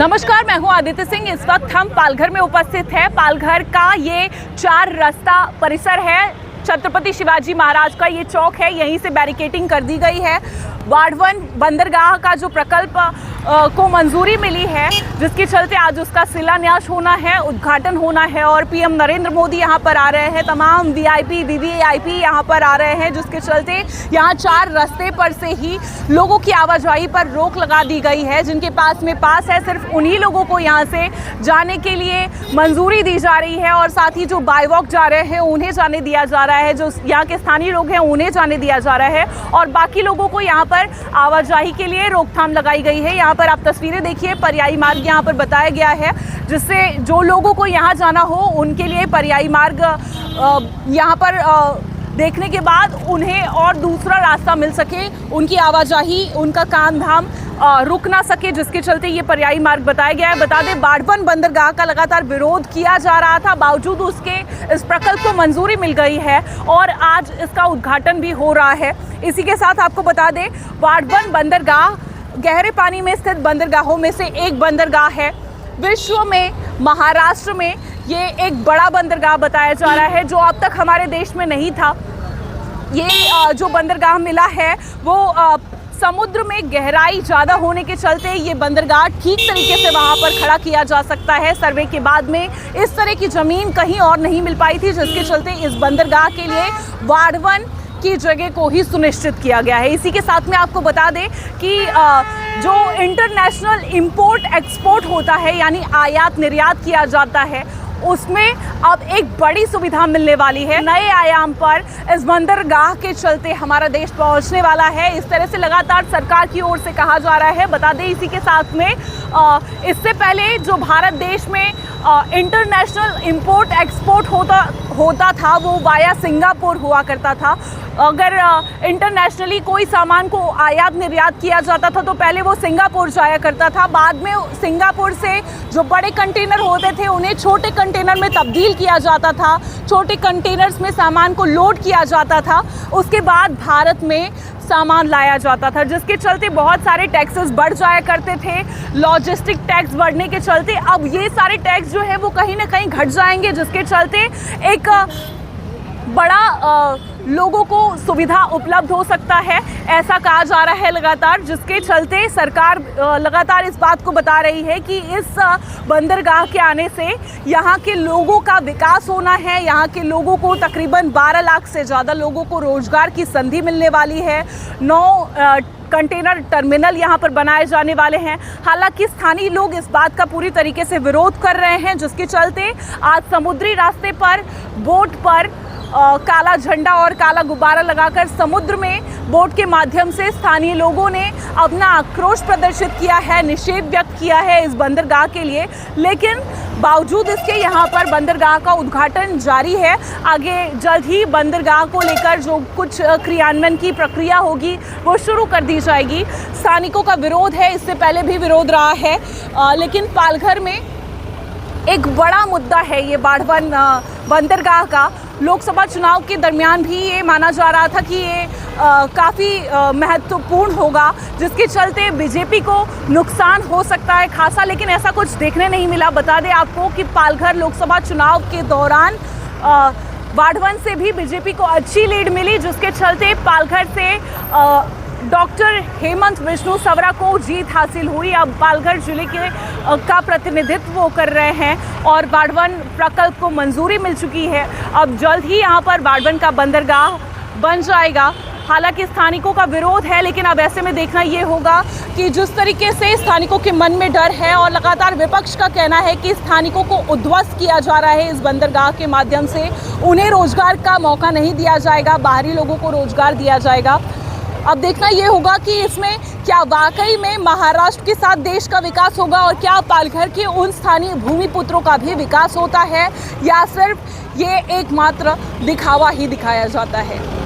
नमस्कार, मैं हूं आदित्य सिंह। इस वक्त हम पालघर में उपस्थित हैं। पालघर का ये 4 रास्ता परिसर है। छत्रपति शिवाजी महाराज का ये चौक है, यहीं से बैरिकेडिंग कर दी गई है। वार्ड 1 बंदरगाह का जो प्रकल्प को मंजूरी मिली है, जिसके चलते आज उसका शिलान्यास होना है, उद्घाटन होना है और पीएम नरेंद्र मोदी यहाँ पर आ रहे हैं। तमाम वीआईपी वीवीआईपी यहाँ पर आ रहे हैं, जिसके चलते यहाँ 4 रास्ते पर से ही लोगों की आवाजाही पर रोक लगा दी गई है। जिनके पास में पास है, सिर्फ उन्हीं लोगों को यहाँ से जाने के लिए मंजूरी दी जा रही है और साथ ही जो बाय वॉक जा रहे हैं उन्हें जाने दिया जा रहा है, जो यहाँ के स्थानीय लोग हैं उन्हें जाने दिया जा रहा है और बाकी लोगों को यहाँ पर आवाजाही के लिए रोकथाम लगाई गई है। यहाँ पर आप तस्वीरें देखिए, पर्यायी मार्ग यहाँ पर बताया गया है, जिससे जो लोगों को यहाँ जाना हो उनके लिए पर्यायी मार्ग यहाँ पर देखने के बाद उन्हें और दूसरा रास्ता मिल सके, उनकी आवाजाही, उनका काम धाम रुक ना सके, जिसके चलते ये पर्यायी मार्ग बताया गया है। बता दें, वार्ड 1 बंदरगाह का लगातार विरोध किया जा रहा था, बावजूद उसके इस प्रकल्प को मंजूरी मिल गई है और आज इसका उद्घाटन भी हो रहा है। इसी के साथ आपको बता दें, वार्ड 1 बंदरगाह गहरे पानी में स्थित बंदरगाहों में से एक बंदरगाह है। विश्व में, महाराष्ट्र में ये एक बड़ा बंदरगाह बताया जा रहा है, जो अब तक हमारे देश में नहीं था। ये जो बंदरगाह मिला है वो समुद्र में गहराई ज़्यादा होने के चलते ये बंदरगाह ठीक तरीके से वहाँ पर खड़ा किया जा सकता है। सर्वे के बाद में इस तरह की ज़मीन कहीं और नहीं मिल पाई थी, जिसके चलते इस बंदरगाह के लिए वार्ड 1 की जगह को ही सुनिश्चित किया गया है। इसी के साथ में आपको बता दें कि जो इंटरनेशनल इंपोर्ट एक्सपोर्ट होता है, यानी आयात निर्यात किया जाता है, उसमें अब एक बड़ी सुविधा मिलने वाली है। नए आयाम पर इस बंदरगाह के चलते हमारा देश पहुंचने वाला है, इस तरह से लगातार सरकार की ओर से कहा जा रहा है। बता दें इसी के साथ में इससे पहले जो भारत देश में इंटरनेशनल इंपोर्ट एक्सपोर्ट होता था वो वाया सिंगापुर हुआ करता था। अगर इंटरनेशनली कोई सामान को आयात निर्यात किया जाता था तो पहले वो सिंगापुर जाया करता था, बाद में सिंगापुर से जो बड़े कंटेनर होते थे उन्हें छोटे कंटेनर में तब्दील किया जाता था, छोटे कंटेनर्स में सामान को लोड किया जाता था, उसके बाद भारत में सामान लाया जाता था, जिसके चलते बहुत सारे टैक्सेस बढ़ जाया करते थे। लॉजिस्टिक टैक्स बढ़ने के चलते अब ये सारे टैक्स जो है वो कहीं ना कहीं घट जाएंगे, जिसके चलते एक बड़ा लोगों को सुविधा उपलब्ध हो सकता है, ऐसा कहा जा रहा है लगातार, जिसके चलते सरकार लगातार इस बात को बता रही है कि इस बंदरगाह के आने से यहाँ के लोगों का विकास होना है। यहाँ के लोगों को तकरीबन 12 लाख से ज़्यादा लोगों को रोजगार की संधि मिलने वाली है। 9 कंटेनर टर्मिनल यहाँ पर बनाए जाने वाले हैं। हालांकि स्थानीय लोग इस बात का पूरी तरीके से विरोध कर रहे हैं, जिसके चलते आज समुद्री रास्ते पर बोट पर काला झंडा और काला गुब्बारा लगाकर समुद्र में बोट के माध्यम से स्थानीय लोगों ने अपना आक्रोश प्रदर्शित किया है, निषेध व्यक्त किया है इस बंदरगाह के लिए। लेकिन बावजूद इसके यहाँ पर बंदरगाह का उद्घाटन जारी है। आगे जल्द ही बंदरगाह को लेकर जो कुछ क्रियान्वयन की प्रक्रिया होगी वो शुरू कर दी जाएगी। स्थानिकों का विरोध है, इससे पहले भी विरोध रहा है, लेकिन पालघर में एक बड़ा मुद्दा है ये वार्ड 1 बंदरगाह का। लोकसभा चुनाव के दरमियान भी ये माना जा रहा था कि ये काफ़ी महत्वपूर्ण होगा, जिसके चलते बीजेपी को नुकसान हो सकता है खासा, लेकिन ऐसा कुछ देखने नहीं मिला। बता दें आपको कि पालघर लोकसभा चुनाव के दौरान वार्ड 1 से भी बीजेपी को अच्छी लीड मिली, जिसके चलते पालघर से डॉक्टर हेमंत विष्णु सवरा को जीत हासिल हुई। अब पालघर जिले के का प्रतिनिधित्व वो कर रहे हैं और वार्ड 1 प्रकल्प को मंजूरी मिल चुकी है। अब जल्द ही यहाँ पर वार्ड 1 का बंदरगाह बन जाएगा। हालांकि स्थानिकों का विरोध है, लेकिन अब ऐसे में देखना ये होगा कि जिस तरीके से स्थानिकों के मन में डर है और लगातार विपक्ष का कहना है कि स्थानिकों को उद्ध्वस्त किया जा रहा है इस बंदरगाह के माध्यम से, उन्हें रोजगार का मौका नहीं दिया जाएगा, बाहरी लोगों को रोजगार दिया जाएगा। अब देखना ये होगा कि इसमें क्या वाकई में महाराष्ट्र के साथ देश का विकास होगा और क्या पालघर के उन स्थानीय भूमिपुत्रों का भी विकास होता है, या सिर्फ ये एकमात्र दिखावा ही दिखाया जाता है।